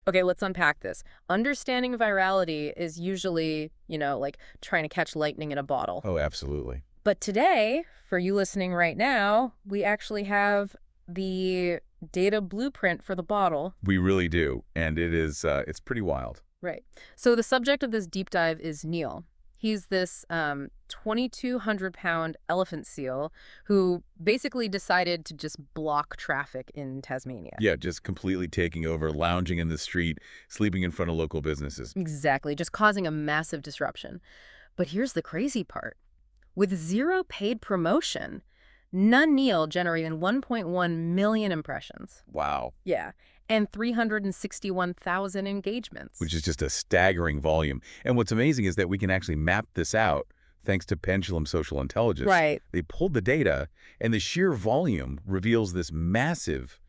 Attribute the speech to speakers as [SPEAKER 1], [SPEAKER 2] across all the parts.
[SPEAKER 1] Okay, let's unpack this. Understanding virality is usually, like trying to catch lightning in a bottle.
[SPEAKER 2] Oh, absolutely.
[SPEAKER 1] But today, for you listening right now, we actually have the data blueprint for the bottle.
[SPEAKER 2] We really do. And it's pretty wild.
[SPEAKER 1] Right. So the subject of this deep dive is Neil. He's this 2,200-pound elephant seal who basically decided to just block traffic in Tasmania.
[SPEAKER 2] Yeah, just completely taking over, lounging in the street, sleeping in front of local businesses.
[SPEAKER 1] Exactly, just causing a massive disruption. But here's the crazy part. With zero paid promotion, Nun Neil generated 1.1 million impressions.
[SPEAKER 2] Wow.
[SPEAKER 1] Yeah, and 361,000 engagements.
[SPEAKER 2] Which is just a staggering volume. And what's amazing is that we can actually map this out thanks to Pendulum social intelligence.
[SPEAKER 1] Right.
[SPEAKER 2] They pulled the data, and the sheer volume reveals this massive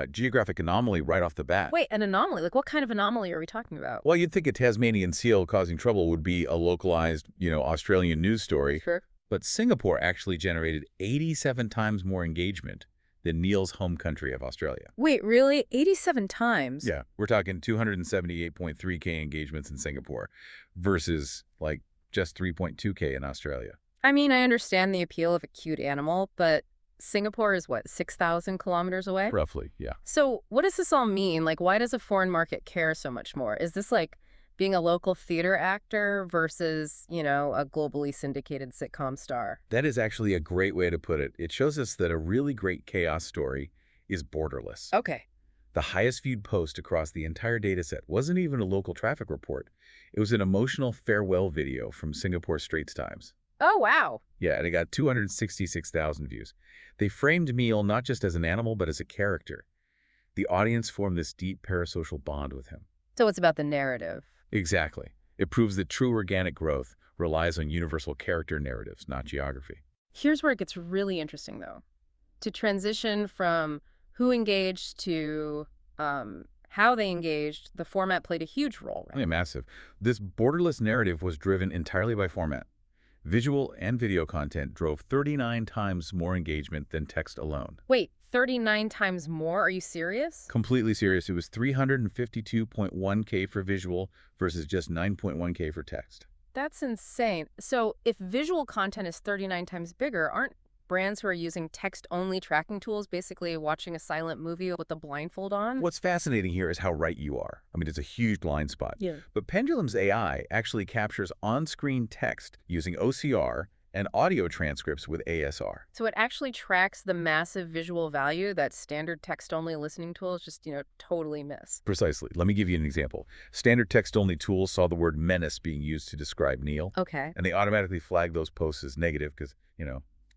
[SPEAKER 2] geographic anomaly right off the bat.
[SPEAKER 1] Wait, an anomaly? Like, what kind of anomaly are we talking about?
[SPEAKER 2] Well, you'd think a Tasmanian seal causing trouble would be a localized, Australian news story.
[SPEAKER 1] Sure.
[SPEAKER 2] But Singapore actually generated 87 times more engagement than Neil's home country of Australia.
[SPEAKER 1] Wait, really? 87 times?
[SPEAKER 2] Yeah, we're talking 278.3K engagements in Singapore versus like just 3.2K in Australia.
[SPEAKER 1] I mean, I understand the appeal of a cute animal, but Singapore is what, 6,000 kilometers away?
[SPEAKER 2] Roughly, yeah.
[SPEAKER 1] So what does this all mean? Like, why does a foreign market care so much more? Is this like being a local theater actor versus, a globally syndicated sitcom star?
[SPEAKER 2] That is actually a great way to put it. It shows us that a really great chaos story is borderless.
[SPEAKER 1] Okay.
[SPEAKER 2] The highest viewed post across the entire dataset wasn't even a local traffic report. It was an emotional farewell video from Singapore Straits Times.
[SPEAKER 1] Oh, wow.
[SPEAKER 2] Yeah, and it got 266,000 views. They framed Neil not just as an animal, but as a character. The audience formed this deep parasocial bond with him.
[SPEAKER 1] So it's about the narrative.
[SPEAKER 2] Exactly. It proves that true organic growth relies on universal character narratives, not geography.
[SPEAKER 1] Here's where it gets really interesting, though. To transition from who engaged to how they engaged, the format played a huge role, right?
[SPEAKER 2] Yeah, massive. This borderless narrative was driven entirely by format. Visual and video content drove 39 times more engagement than text alone.
[SPEAKER 1] Wait, 39 times more? Are you serious?
[SPEAKER 2] Completely serious. It was 352.1K for visual versus just 9.1K for text.
[SPEAKER 1] That's insane. So if visual content is 39 times bigger, aren't brands who are using text-only tracking tools basically watching a silent movie with a blindfold on?
[SPEAKER 2] What's fascinating here is how right you are. I mean, it's a huge blind spot.
[SPEAKER 1] Yeah.
[SPEAKER 2] But Pendulum's AI actually captures on-screen text using OCR and audio transcripts with ASR.
[SPEAKER 1] So it actually tracks the massive visual value that standard text-only listening tools just, totally miss.
[SPEAKER 2] Precisely. Let me give you an example. Standard text-only tools saw the word menace being used to describe Neil.
[SPEAKER 1] Okay.
[SPEAKER 2] And they automatically flagged those posts as negative because,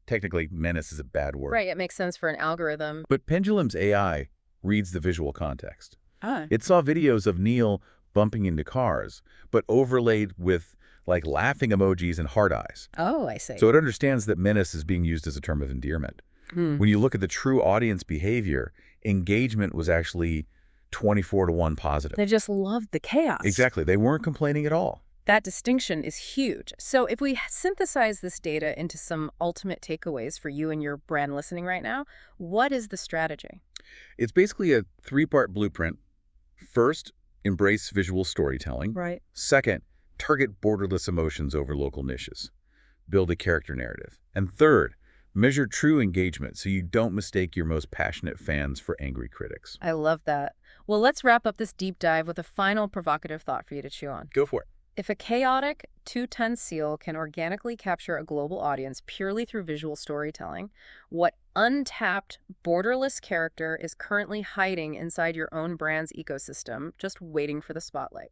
[SPEAKER 2] technically menace is a bad word.
[SPEAKER 1] Right, it makes sense for an algorithm.
[SPEAKER 2] But Pendulum's AI reads the visual context.
[SPEAKER 1] Ah.
[SPEAKER 2] It saw videos of Neil bumping into cars, but overlaid with like laughing emojis and heart eyes.
[SPEAKER 1] Oh, I see.
[SPEAKER 2] So it understands that menace is being used as a term of endearment. When you look at the true audience behavior, engagement was actually 24-to-1 positive.
[SPEAKER 1] They just loved the chaos.
[SPEAKER 2] Exactly. They weren't complaining at all.
[SPEAKER 1] That distinction is huge. So if we synthesize this data into some ultimate takeaways for you and your brand listening right now, what is the strategy?
[SPEAKER 2] It's basically a three-part blueprint. First, embrace visual storytelling.
[SPEAKER 1] Right.
[SPEAKER 2] Second, target borderless emotions over local niches. Build a character narrative. And third, measure true engagement so you don't mistake your most passionate fans for angry critics.
[SPEAKER 1] I love that. Well, let's wrap up this deep dive with a final provocative thought for you to chew on.
[SPEAKER 2] Go for it.
[SPEAKER 1] If a chaotic 2-ton seal can organically capture a global audience purely through visual storytelling, what untapped, borderless character is currently hiding inside your own brand's ecosystem, just waiting for the spotlight?